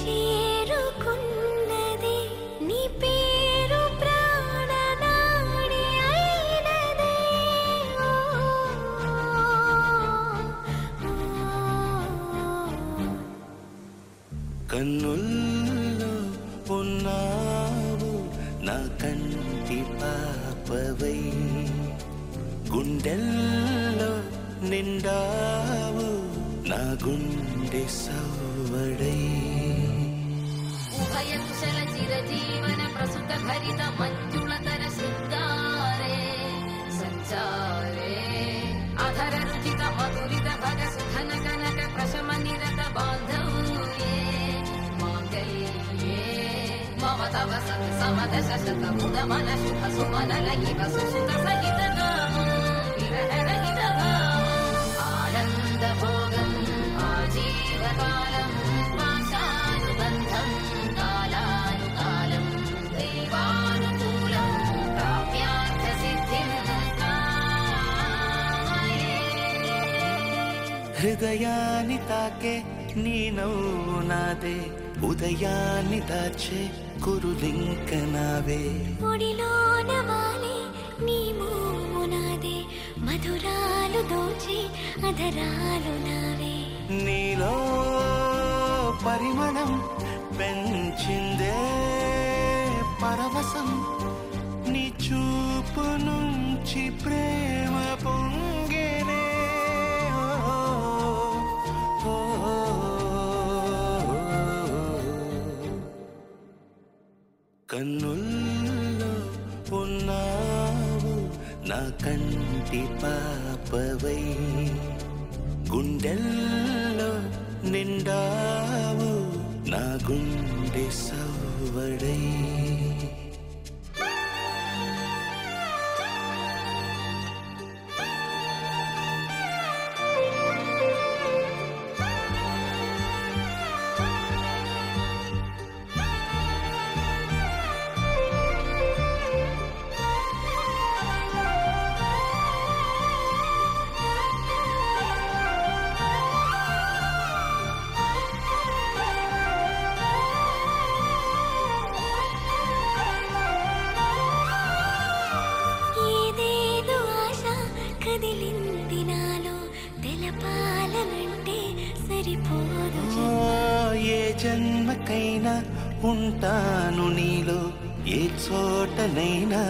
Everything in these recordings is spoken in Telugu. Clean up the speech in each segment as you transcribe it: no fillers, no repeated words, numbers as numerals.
చేరుకున్నదే నీ పేరు ప్రాణనాడి అయినదే కన్నుల్లో ఉన్నావు నా కంటి పాపవై గుండెల్లో నిండావు నా గుండె సవ్వడై ఉభయ కుశల చిరజీవన ప్రసుత భరిత మంజుళతర శృంగారే సంచారే అధర రుచిత మధురిత భగ సుధన కనక ప్రశమ నిరత బాంధవ్యే మాంగళ్యే మమ తవ సత్ సమదశ శత ముద మన శుభ సుమనల ఇవ సుసుత సహిత గామం విరహ రహిత గామం ఆనంద భోగం ఆజీవకాలం పాశానుబంధం కాలానుకాలం దైవానుకూలం కావ్యార్థ సిద్ధిం కామయే. హృదయాన్ని తాకే నీ నవ్వు నాదే ఉదయాన్ని దాచే కురులింక నావే ఒడిలోన వాలే నీ మోము నాదే మధురాలు దోచే అధరాలు నావే నీలో పరిమళం పెంచిందే పరవశం నీ చూపు నుంచి ప్రేమ పొంగేనే కన్నుల్లో ఉన్నావు నా కంటి పాపవై గుండెల్లో నిండావు నా గుండె సవ్వడై ఏదేదో ఆశ కదిలింది నాలో తెలపాలనంటే సరిపోదు ఏ జన్మకైనా ఉంటాను నీలో ఏ చోటనైనా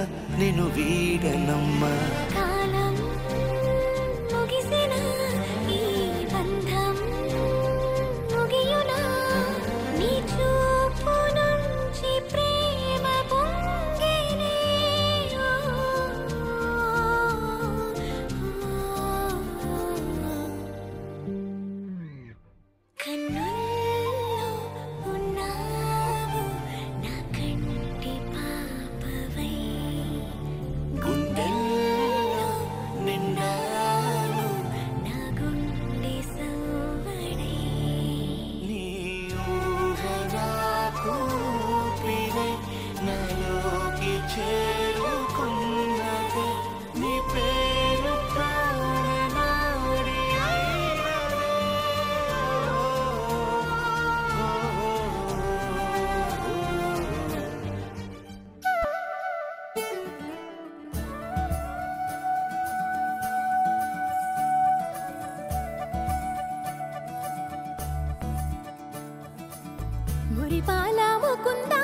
నేను వీడనమ్మా కాలం ముగిసిన ఈ బంధం ముగియునా నీ చూపు నుంచి ప్రేమ పొంగేనే కన్నుల్లో ఉన్నావు నా కంటి పాపవై గుండెల్లో నిండావు నా గుండె సవ్వడై నీ ఊహలకు ఊపిరై నాలోకి చేరుకున్నదే నీ పేరు ప్రాణనాడి అయినదే మురిపాల ముకుందా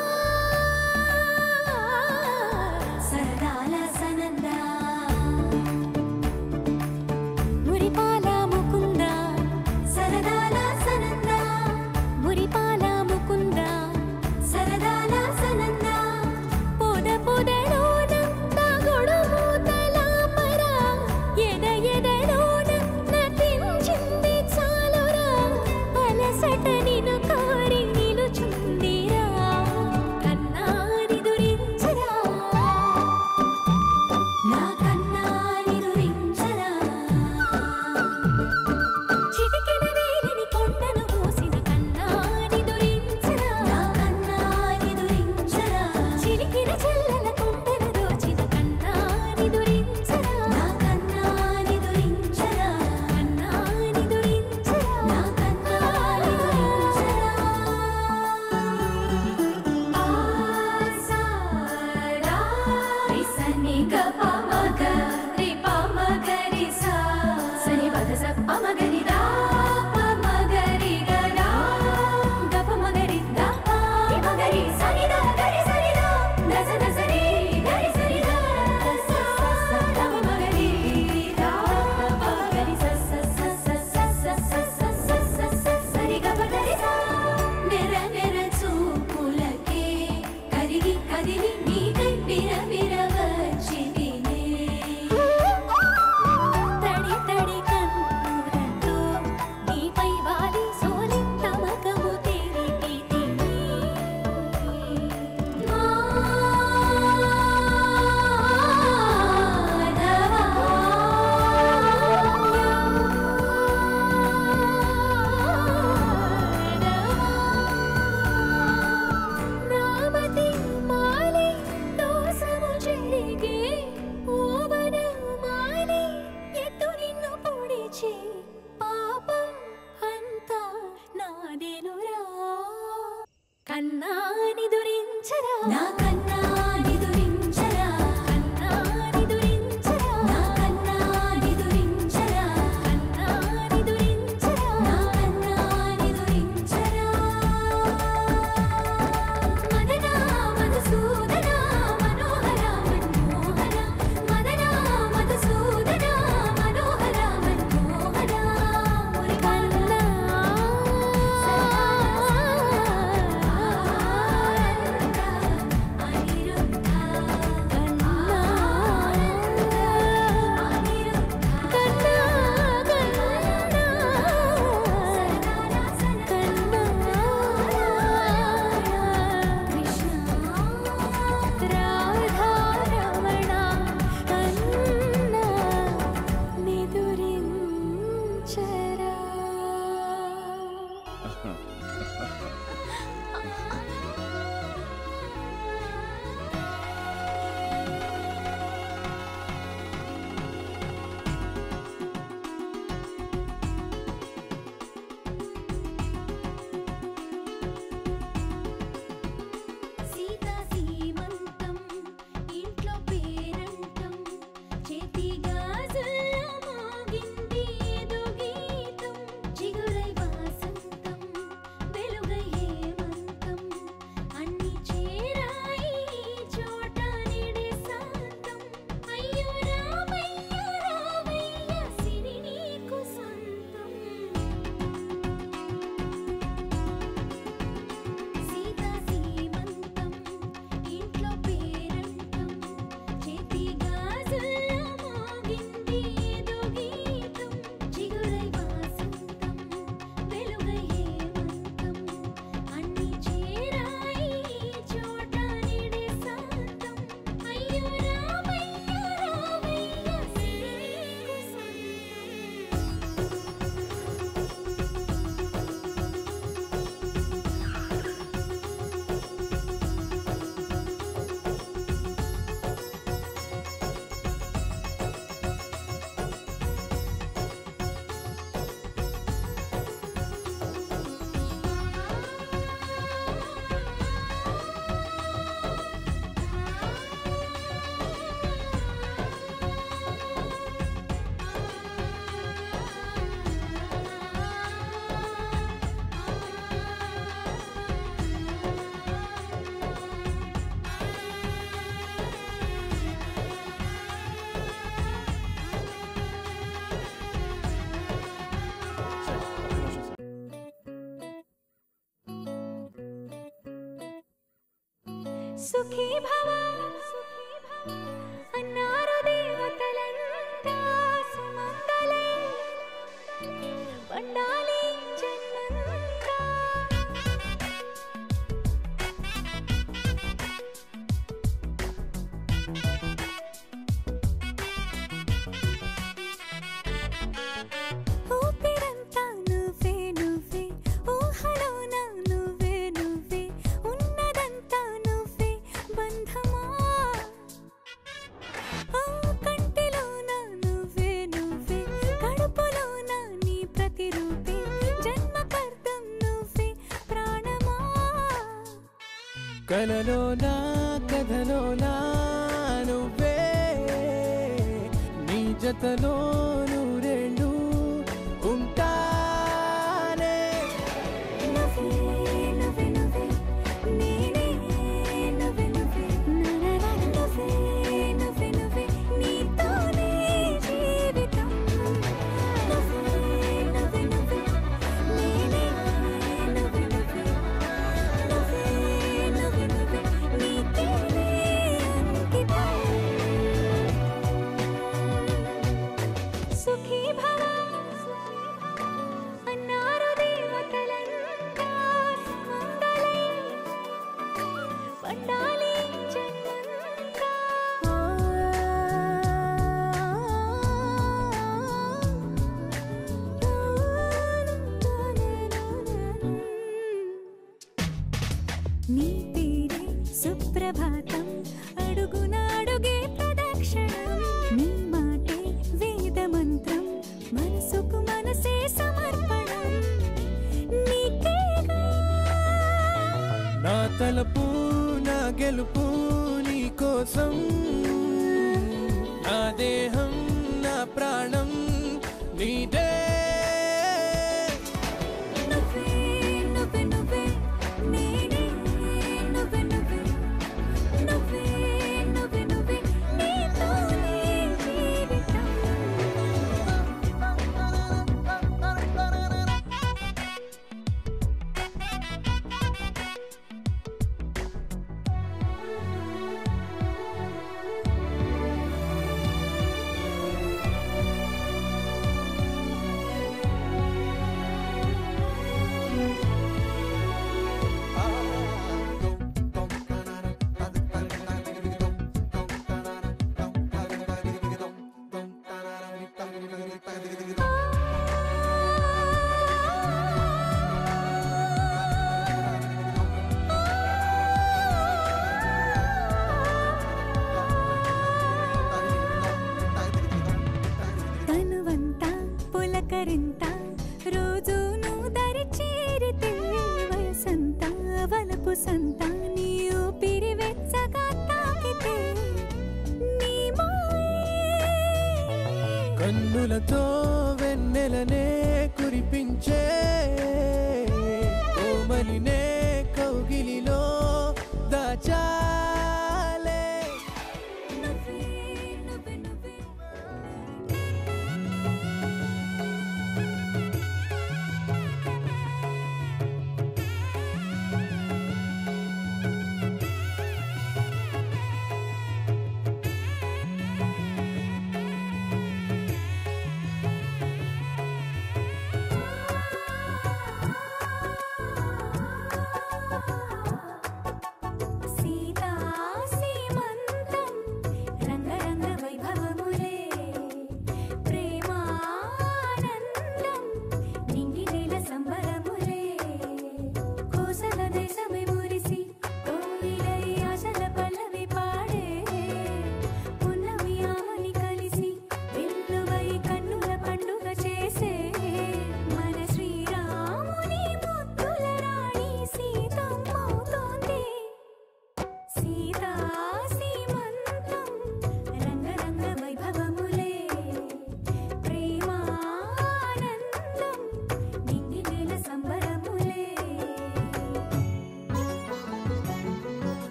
సరదాల సనందా మురిపాల ముకుందా సరదాల సనందా మురిపాల ముకుందా సరదాల సనందా పొద పొదలోన తాగుడు మూతలాపరా ఎద ఎదలోన నటించింది చాలురా అలసట నిన్ను కోరి నిలుచుందిరా కన్నా నిదురించరా నా కన్నా నిదురించరా కన్నా నిదురించరా నా కన్నా నిదురించరా కన్నా నిదురించరా నా కన్నా నిదురించరా మదనా మధుసూదనా మనోహర మన్మోహర మదనా మధుసూదనా మనోహర మన్మోహర మురి కన్నా సుఖీ భవ అన్నారు దేవతలంతా సుమంగళే పండాలి జన్మంతా ఊపిరంతా నువ్వే నువ్వే ఊహలోన నువ్వే నువ్వే ఉన్నదంతా నువ్వే బంధమా కంటిలోన నువ్వే నువ్వే కడుపులోన నీ ప్రతిరూపే జన్మకర్తం నువ్వే ప్రాణమా కలలోనా కథలోనా నువ్వే నీ జతలో నూరెండు ఉంటానే నువ్వే నువ్వే నువ్వే నేనే నువ్వే నువ్వే నరరా నువ్వే నువ్వే నువ్వే నీతోనే జీవితం నువ్వే నువ్వే నువ్వే నేనే నువ్వే నువ్వే నువ్వే నువ్వే నువ్వే నీకేనే అంకితం సుఖీ భవ అన్నారు దేవతలంతా సుమంగళే పండాలి జన్మంతా నీ పేరే సుప్రభాతం అడుగునాడుగే ప్రదక్షిణం నీ మాటే వేద మంత్రం మనసుకు మనసే సమర్పణం నీకేగా నా తలపు నా గెలుపు నీ కోసం నా దేహం నా ప్రాణం నీదే రోజు నువ్వు దరి చేరితే వసంత వలపు సంత నీ ఊపిరి వెచ్చగా తాకితే నీ కన్నులతో వెన్నెలనే కురిపించే కోమలినే కౌగిలిలో దాచాలే సీత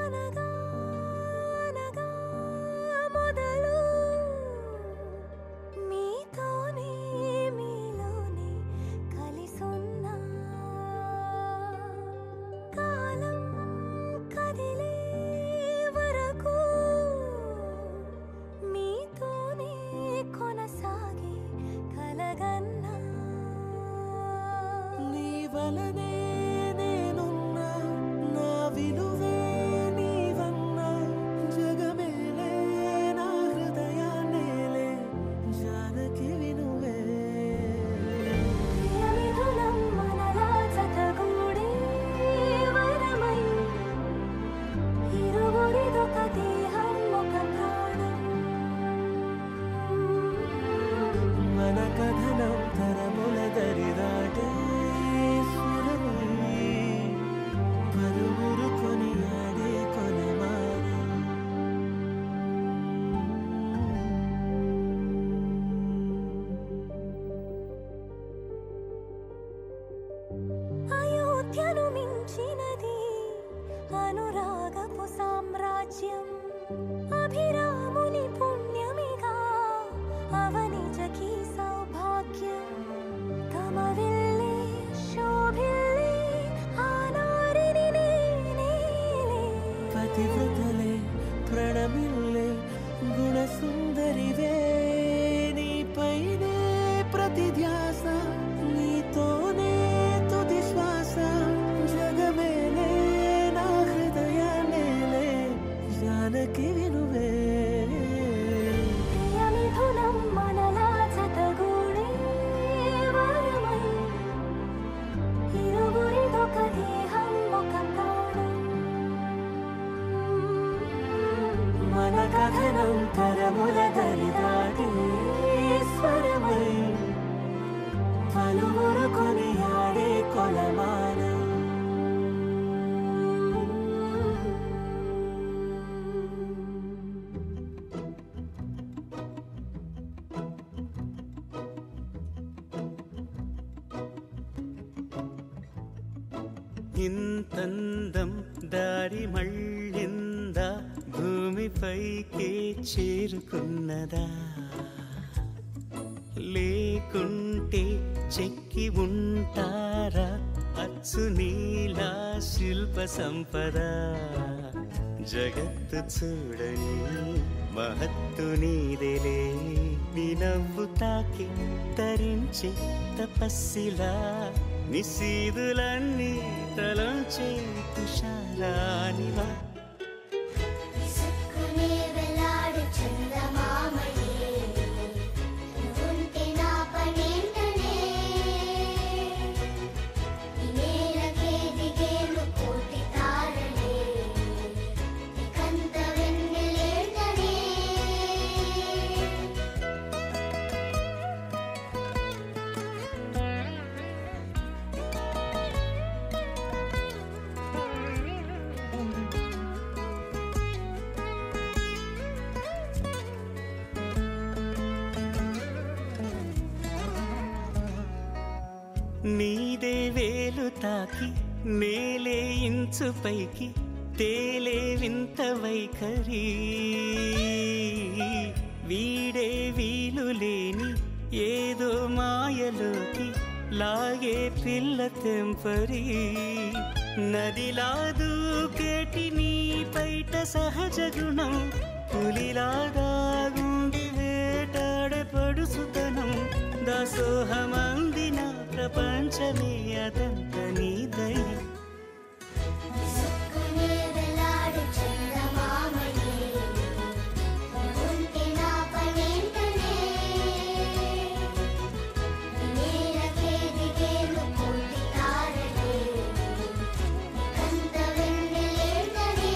అనగా అనగా మొదలు మీతోనే మీలోనే కలిసున్నా కాలం కదిలే వరకు మీతోనే కొనసాగే కలగన్నా నీ వలనే నేనున్నా నా విలువే నీవన్నా జగమేలే నా హృదయాన్నేలే జానకి వినువే ప్రియమిథునం మనలా జతగూడే వరమై ఇరువురిదొక దేహం ఒక ప్రాణం మన కథనం తరముల దరిదాటే స్వరమై పలువురు కొనియాడే కొలమానం అయోధ్యను మించినది అనురాగపు సామ్రాజ్యం అభిరాముని పుణ్యమిగా అవనిజకి సౌభాగ్యం తమ విల్లే శోభిల్లే ఆనారిని నేనేలే పతివ్రతలే ప్రణమిల్లే గుణసుందరివే నీపైనే ప్రతి ధ్యాస నీతోనే తుది శ్వాస జగమేలే నా హృదయాన్నేలే జానకి వినువే ప్రియమిథునం మనలా జతగూడే వరమై ఇరువురిదొక దేహం ఒక ప్రాణం మన కథనం తరముల దరిదాటే స్వరమై పలువురు కొనియాడే కొలమానం ఇంతందం దారి మళ్ళిందా భూమిపైకే చేరుకున్నదా లేకుంటే చెక్కి ఉంటారా అచ్చు నీలా శిల్ప సంపద జగత్తు చూడని మహత్తు నీదేలే నీ నవ్వు తాకి తరించే తపస్సిలా నిశీదులన్నీ తలంచే తుషారానివా విసుక్కునే వెలాడు చందమామయే నువ్వుంటే నా పనేంటనే ఈ నేలకే దిగేను కోటి తారలే నీకంత వెన్నెలేంటనే నీదే వేలు తాకి నేలే ఇంచు పైకి తేలే వింత వైఖరి వీడే వీలు లేని ఏదో మాయలోకి లాగే పిల్ల తెంపరి నదిలా దూకేటి నీ పైట సహజ గుణం పులిలా దాగుండి వేటాడే పడుసుతనం దాసోహమందిన ప్రపంచమే అదంత నీదై విసుక్కునే వెలాడు చందమామయే నువ్వుంటే నా పనేంటనే ఈ నేలకే దిగేను కోటి తారలే నీకంత వెన్నెలేంటనే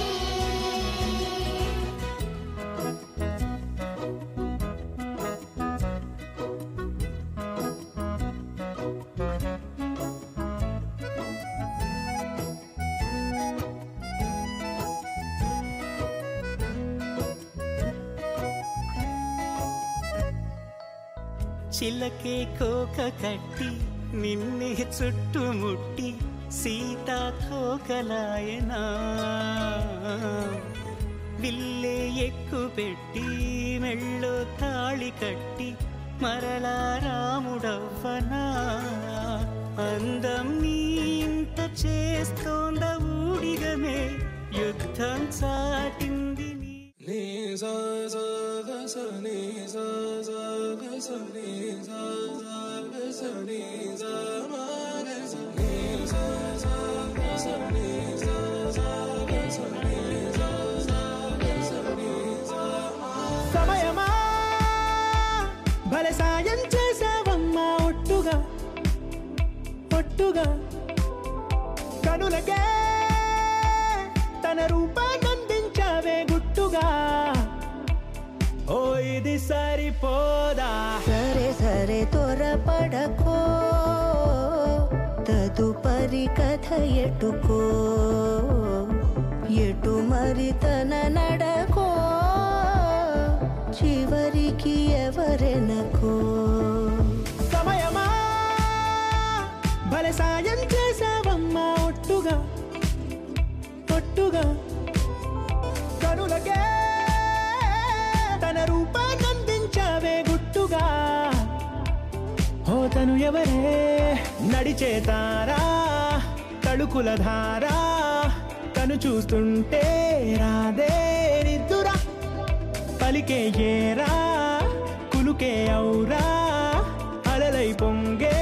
చిలకే కోక కట్టి నిన్నే చుట్టుముట్టి సీతాకోకలాయనా ఎక్కు పెట్టి మెళ్ళో తాళి కట్టి మరలా రాముడవ్వనా అందం నీ ఇంత చేస్తోంద ఊడిగమే యుద్ధం చాటింది నీ సమయమా భలే సాయం చేసావమ్మా ఒట్టుగా ఒట్టుగా కనులకే తన రూపాన్నందించావే గుట్టుగా ఓ ఇది సరిపోదా సరే సరే త్వరపడకో తదుపరి కథ ఎటుకో ఎటు మరి తన నడకో చివరికి ఎవరెనకో సమయమా భలే సాయం చేసావమ్మా ఒట్టుగా ఒట్టుగా కనులకే తన రూపాన్నందించావే గుట్టుగా ఓ తను ఎవరే నడిచే తారా తళుకుల ధారా తను చూస్తుంటే రాదే నిద్దురా పలికే ఏరా కులుకే ఔరా అలలై పొంగే